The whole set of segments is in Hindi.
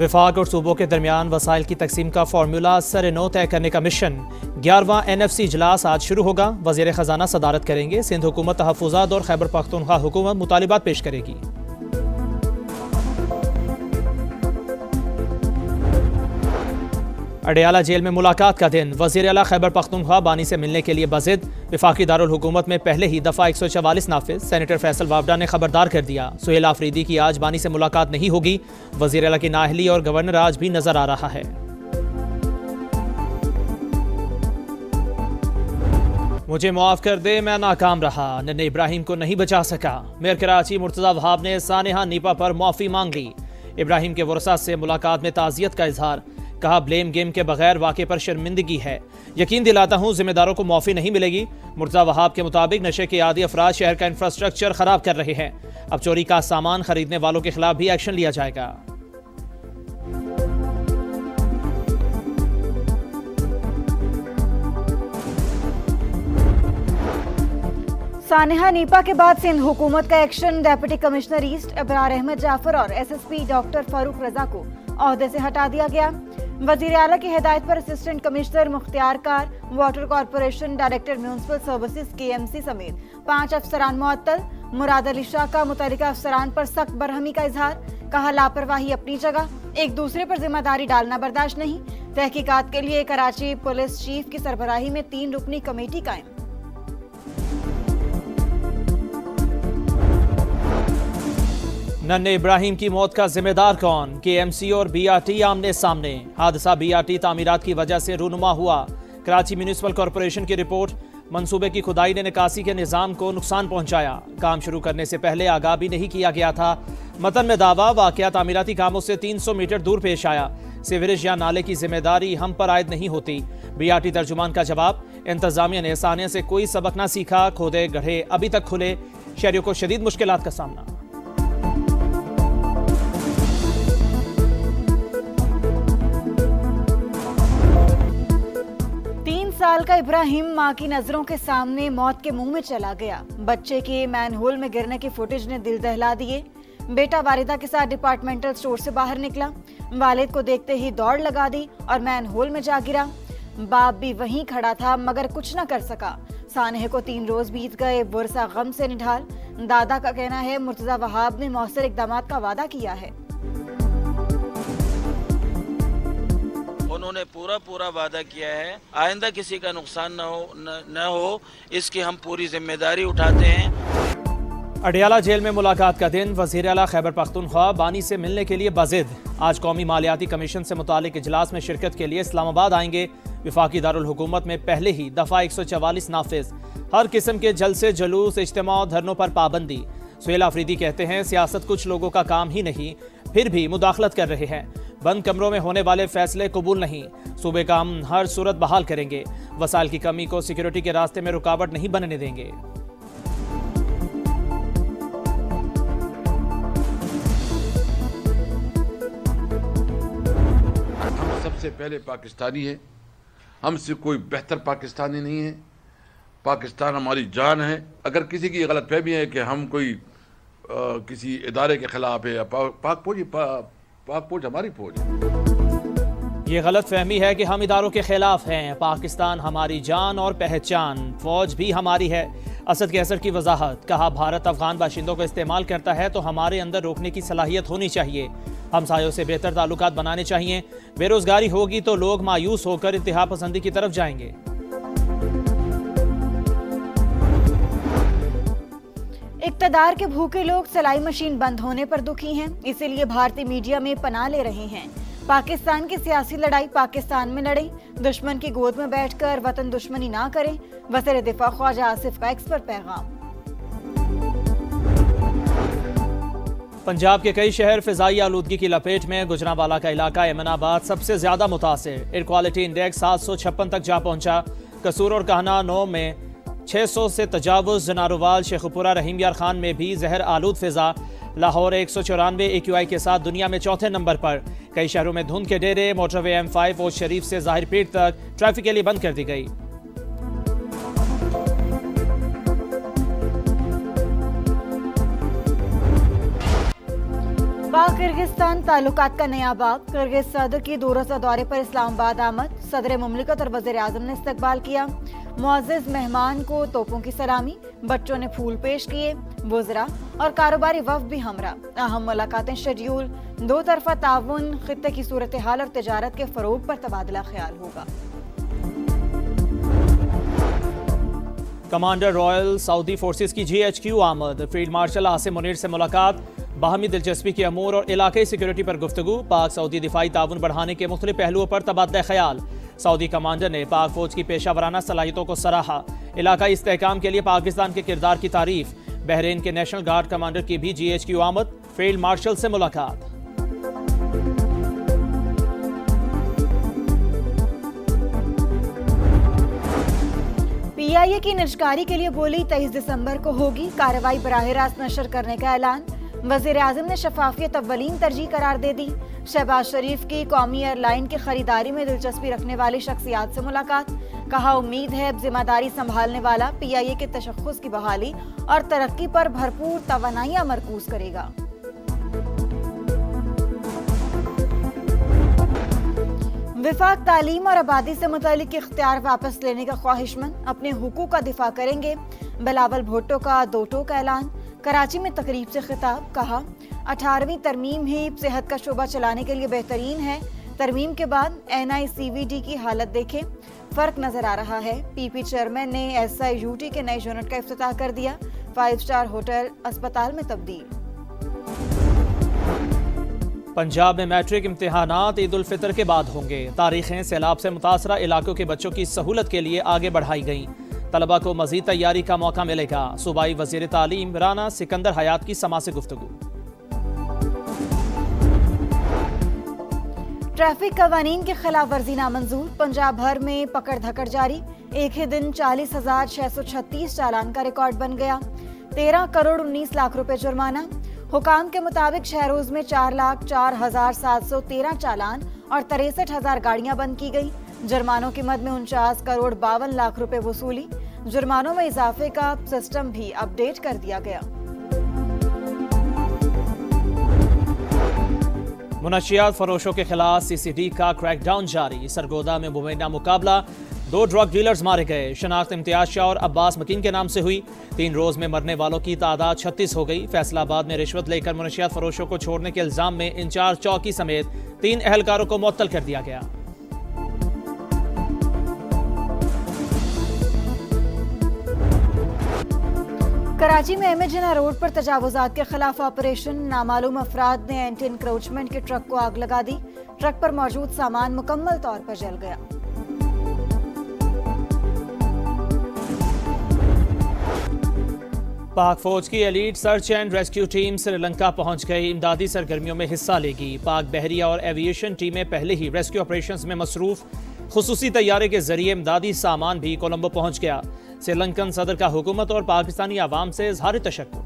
विफाक और सूबों के दरमियान वसाइल की तकसीम का फार्मूला सर-ए-नौ तय करने का मिशन 11वां NFC इजलास आज शुरू होगा। वज़ीर ख़जाना सदारत करेंगे। सिंध हुकूमत तहफ़्फ़ुज़ात और खैबर पख्तूनख्वा हुकूमत मुतालिबात पेश करेगी। अडयाला जेल में मुलाकात का दिन। वज़ीर आला खैबर पख्तूनख्वा बानी से मिलने के लिए बज़िद। विफाकी दारुल हुकूमत में पहले ही दफ़ा 144 नाफिज। सेनेटर फैसल वावडा ने खबरदार कर दिया, सुहेल आफरीदी की आज बानी से मुलाकात नहीं होगी। वज़ीर आला की नाअहली और गवर्नर आज भी नजर आ रहा है। मुझे मुआफ़ कर दे, मैं नाकाम रहा, नन्हे इब्राहिम को नहीं बचा सका। मेयर कराची मुर्तज़ा वहाब ने सानेहा नीपा पर मुआफ़ी मांग ली। इब्राहिम के वरसा से मुलाकात में ताज़ियत का इजहार। कहा, ब्लेम गेम के बगैर वाक़े पर शर्मिंदगी है। यकीन दिलाता हूँ जिम्मेदारों को मुआफ़ी नहीं मिलेगी। मुर्तज़ा वहाब के मुताबिक नशे के आदी अफराद शहर का इंफ्रास्ट्रक्चर ख़राब कर रहे हैं। अब चोरी का सामान खरीदने वालों के खिलाफ भी एक्शन लिया जाएगा। सानेहा नीपा के बाद सिंध हुकूमत का एक्शन। Deputy commissioner east Abrar Ahmed Jafar और SSP डॉक्टर फारूक रजा को ओहदे से हटा दिया गया। वजीर आला की हिदायत पर assistant commissioner Mukhtiyar Kar, water corporation, director municipal services KMC समेत 5 अफसरान मुअत्तल। मुराद अली शाह का मुतल्लिका अफसरान पर सख्त बरहमी का इजहार। कहा, लापरवाही अपनी जगह, एक दूसरे पर जिम्मेदारी डालना बर्दाश्त नहीं। तहकीकात के लिए कराची पुलिस चीफ की सरबराही में 3 रुकनी कमेटी कायम। नन्हे इब्राहिम की मौत का जिम्मेदार कौन? KMC और BRT आमने सामने। हादसा BRT तामीरात की वजह से रूनुमा हुआ। कराची म्यूनिसिपल कॉरपोरेशन की रिपोर्ट, मंसूबे की खुदाई ने निकासी के निज़ाम को नुकसान पहुंचाया। काम शुरू करने से पहले आगाह भी नहीं किया गया था। मतन में दावा, वाकया तामीराती कामों से 300 मीटर दूर पेश आया। सीवरेज या नाले की जिम्मेदारी हम पर आयद नहीं होती। BRT तर्जुमान का जवाब, इंतजामिया ने सानिया से कोई सबक ना सीखा। खोदे गड्ढे अभी तक खुले, शहरियों को शदीद मुश्किलात का सामना। 3 साल का इब्राहिम मां की नजरों के सामने मौत के मुंह में चला गया। बच्चे के मैनहोल में गिरने की फुटेज ने दिल दहला दिए। बेटा वालिदा के साथ डिपार्टमेंटल स्टोर से बाहर निकला। वालिद को देखते ही दौड़ लगा दी और मैनहोल में जा गिरा। बाप भी वहीं खड़ा था मगर कुछ न कर सका। सानेह को 3 रोज बीत गए, बुरसा गम से निढाल। दादा का कहना है मुर्तजा वहाब ने मौसर इकदामात का वादा किया है। उन्होंने पूरा वादा किया है, आइंदा किसी का नुकसान न हो, इसकी हम पूरी जिम्मेदारी उठाते हैं। अडयाला जेल में मुलाकात का दिन। वज़ीर आला खैबर पख्तूनख्वा बानी से मिलने के लिए बज़िद। आज कौमी मालियाती कमीशन से मुतालिक इजलास में शिरकत के लिए इस्लामाबाद आएंगे। विफाकी दारुल हुकूमत में पहले ही दफ़ा 144 नाफिज। हर किस्म के जलसे, जुलूस, इज्तिमा और धरनों पर पाबंदी। सुहेल आफरीदी कहते हैं, सियासत कुछ लोगों का काम ही नहीं, फिर भी मुदाखलत कर रहे हैं। बंद कमरों में होने वाले फैसले कबूल नहीं। सूबे का हम हर सूरत बहाल करेंगे। वसाइल की कमी को सिक्योरिटी के रास्ते में रुकावट नहीं बनने देंगे। हम सबसे पहले पाकिस्तानी है, हमसे कोई बेहतर पाकिस्तानी नहीं है। पाकिस्तान हमारी जान है। अगर किसी की गलतफहमी है कि हम कोई किसी इदारे के खिलाफ है, पाक फौज हमारी फौज है। ये गलत फहमी है कि हम इदारों के खिलाफ हैं। पाकिस्तान हमारी जान और पहचान, फौज भी हमारी है। असद कैसर की वजाहत। कहा, भारत अफगान बाशिंदों को इस्तेमाल करता है तो हमारे अंदर रोकने की सलाहियत होनी चाहिए। हमसायों से बेहतर ताल्लुकात बनाने चाहिए। बेरोजगारी होगी तो लोग मायूस होकर इंतहा पसंदी की तरफ जाएंगे। इक्तदार के भूखे लोग सिलाई मशीन बंद होने पर दुखी हैं, इसीलिए भारतीय मीडिया में पनाह ले रहे हैं। पाकिस्तान की सियासी लड़ाई पाकिस्तान में लड़ें, दुश्मन की गोद में बैठकर वतन दुश्मनी ना करें। वज़ीर दिफा ख्वाजा आसिफ का एक्स पर पैगाम। पंजाब के कई शहर फिजाई आलूदगी की लपेट में। गुजरांवाला का इलाका एमनाबाद सबसे ज्यादा मुतासिर। एयर क्वालिटी इंडेक्स 756 तक जा पहुंचा। कसूर और कहना 9 में 600 से तजावुज। नारोवाल, शेखुपुरा, रहीम यार खान में भी जहर आलूद फिजा। लाहौर 194 AQI के साथ दुनिया में चौथे नंबर पर। कई शहरों में धुंध के डेरे। मोटरवे M5 और शरीफ से जाहिर पीर तक ट्रैफिक के लिए बंद कर दी गई। पाक किर्गिस्तान ताल्लुकात का नया बाब। किर्गिज सदर की 2 रोज़ा दौरे पर इस्लामाबाद आमद। सदर मुमलिकत और वज़ीर आज़म ने इस्तकबाल किया। मुअज़्ज़िज़ मेहमान को तोपों की सलामी, बच्चों ने फूल पेश किए। वुज़रा और कारोबारी वफ़द भी हमरा। अहम मुलाकातें शेड्यूल। 2 तरफ़ा ताउन, खित्ते की सूरत हाल और तिजारत के फ़रोग पर तबादला ख्याल होगा। कमांडर रॉयल सऊदी फोर्सेस की GHQ आमद। फील्ड मार्शल आसिम मुनीर से मुलाकात। बाहमी दिलचस्पी के अमूर और इलाकाई सिक्योरिटी पर गुफ्तगू। पाक सऊदी दिफाई ताउन बढ़ाने के मुख्तलिफ पहलुओं पर तबादला ख्याल। सऊदी कमांडर ने पाक फौज की पेशा वराना सलाहियतों को सराहा। इलाकाई इस्तेहकाम के लिए पाकिस्तान के किरदार की तारीफ। बहरीन के नेशनल गार्ड कमांडर की भी GHQ आमद। फील्ड मार्शल से मुलाकात। PIA की निजकारी के लिए बोली 23 दिसंबर को होगी कार्रवाई। बराह रास्त नशर करने का ऐलान। वज़ीर आज़म ने शफाफियत अव्वलीन तरजीह करार दे दी। शहबाज शरीफ की कौमी एयरलाइन की खरीदारी में दिलचस्पी रखने वाली शख्सियात से मुलाकात। कहा उम्मीद है अब जिम्मेदारी संभालने वाला PIA के तशख्खुस की बहाली और तरक्की पर भरपूर तवानाइयां मरकूज करेगा। विफाक तालीम और आबादी से मुतालिक इख्तियार वापस लेने का ख्वाहिशमंद, अपने हुकूक का दिफा करेंगे। बिलावल भुट्टो का 2 टोक ऐलान। कराची में तकरीब से खिताब। कहा 18वीं तरमीम ही सेहत का शोबा चलाने के लिए बेहतरीन है। तरमीम के बाद NICVD की हालत देखें, फर्क नजर आ रहा है। PP चेयरमैन ने SIUT के नए यूनिट का इफ्तिताह कर दिया। 5 स्टार होटल अस्पताल में तब्दील। पंजाब में मैट्रिक इम्तिहानात ईद उल फितर के बाद होंगे। तारीखें सैलाब से मुतासरा इलाकों के बच्चों की सहूलत के लिए आगे बढ़ाई गईं। तलबा को मजीद तैयारी का मौका मिलेगा। सूबाई वजीर तालीम राना सिकंदर हयात की समा से गुफ्तगू। ट्रैफिक कवानीन की खिलाफ वर्जी नामंजूर। पंजाब भर में पकड़ धकड़ जारी। एक ही दिन 40,636 चालान का रिकॉर्ड बन गया। 13 करोड़ 19 लाख रुपए जुर्माना। हुकाम के मुताबिक शहरोज में 4,04,713 चालान और 63,000 गाड़ियां बंद की गई। जुर्मानों की मद में 49 करोड़ 52 लाख रुपए वसूली। जुर्मानों में इजाफे का सिस्टम भी अपडेट कर दिया गया। मुनशियात फरोशों के खिलाफ CCD का क्रैकडाउन जारी। सरगोदा में मुबैना मुकाबला। 2 ड्रग डीलर्स मारे गए। शनाख्त इम्तियाज शाह और अब्बास मकीन के नाम से हुई। 3 रोज में मरने वालों की तादाद 36 हो गई। फैसलाबाद में रिश्वत लेकर मुनशियात फरोशों को छोड़ने के इल्जाम में इंचार्ज चौकी समेत 3 अहलकारों को मुअत्तल कर दिया गया। कराची में MA रोड पर तजावुजात के खिलाफ ऑपरेशन। नामालूम अफराद ने एंटी इंक्रोचमेंट के ट्रक को आग लगा दी। ट्रक पर मौजूद सामान मुकम्मल तौर पर जल गया। पाक फौज की elite search and rescue team Sri Lanka पहुंच गई। इमदादी सरगर्मियों में हिस्सा लेगी। पाक बहरिया और एविएशन टीमें पहले ही रेस्क्यू ऑपरेशंस में मसरूफ। खुसूसी तैयारे के जरिए इमदादी सामान भी कोलंबो पहुंच गया। श्रीलंकन सदर का हुकूमत और पाकिस्तानी आवाम से इजहार तशक्कुर।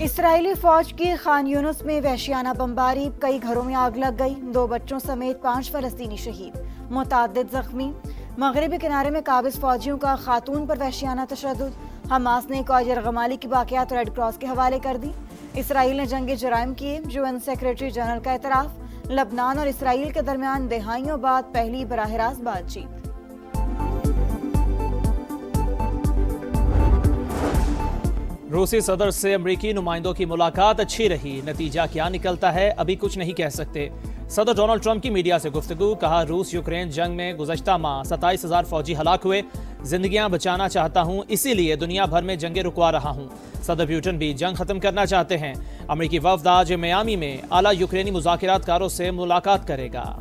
इसराइली फौज की खान यूनुस में वहशियाना बमबारी। कई घरों में आग लग गई। 2 बच्चों समेत 5 फलस्तीनी शहीद, मुताद्दिद जख्मी। मगरबी किनारे में काबिज फौजियों का खातून पर वहशियाना तशद्दुद। हमास ने कौजर गमाली की बाक़ियात रेड क्रॉस के हवाले कर दी। इसराइल ने जंगी जराइम किए। UN सेक्रेटरी जनरल का एतराफ़। लबनान और इसराइल के दरमियान दहाइयों बाद पहली बराह रास्त बातचीत। रूसी सदर से अमरीकी नुमाइंदों की मुलाकात अच्छी रही। नतीजा क्या निकलता है अभी कुछ नहीं कह सकते। सदर डोनाल्ड ट्रंप की मीडिया से गुफ्तगू। कहा रूस यूक्रेन जंग में गुज़श्ता माह 27,000 फौजी हलाक हुए। जिंदगियां बचाना चाहता हूं, इसीलिए दुनिया भर में जंगें रुकवा रहा हूं। सदर प्यूटन भी जंग खत्म करना चाहते हैं। अमरीकी वफद आज मियामी में आला यूक्रेनी मुज़ाकिरातकारों से मुलाकात करेगा।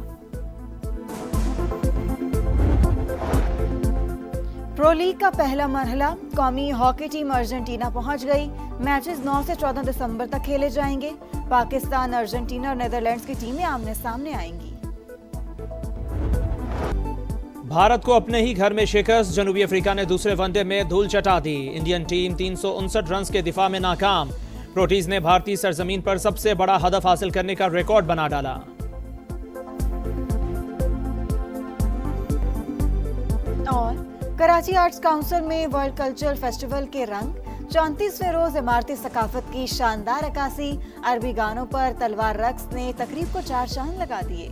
प्रो लीग का पहला मरहला। कौमी हॉकी टीम अर्जेंटीना पहुंच गई। मैचेस 9 से 14 दिसंबर तक खेले जाएंगे। पाकिस्तान, अर्जेंटीना और नीदरलैंड्स की टीमें आमने सामने आएंगी। भारत को अपने ही घर में शिकस्त। जनूबी अफ्रीका ने दूसरे वनडे में धूल चटा दी। इंडियन टीम 359 रन के दिफा में नाकाम। प्रोटीज ने भारतीय सरजमीन पर सबसे बड़ा हदफ हासिल करने का रिकॉर्ड बना डाला। और कराची आर्ट्स काउंसिल में वर्ल्ड कल्चरल फेस्टिवल के रंग। 34वें रोज इमारती सकाफत की शानदार अक्कासी, अरबी गानों पर तलवार रक्स ने तकरीब को चार चांद लगा दिए।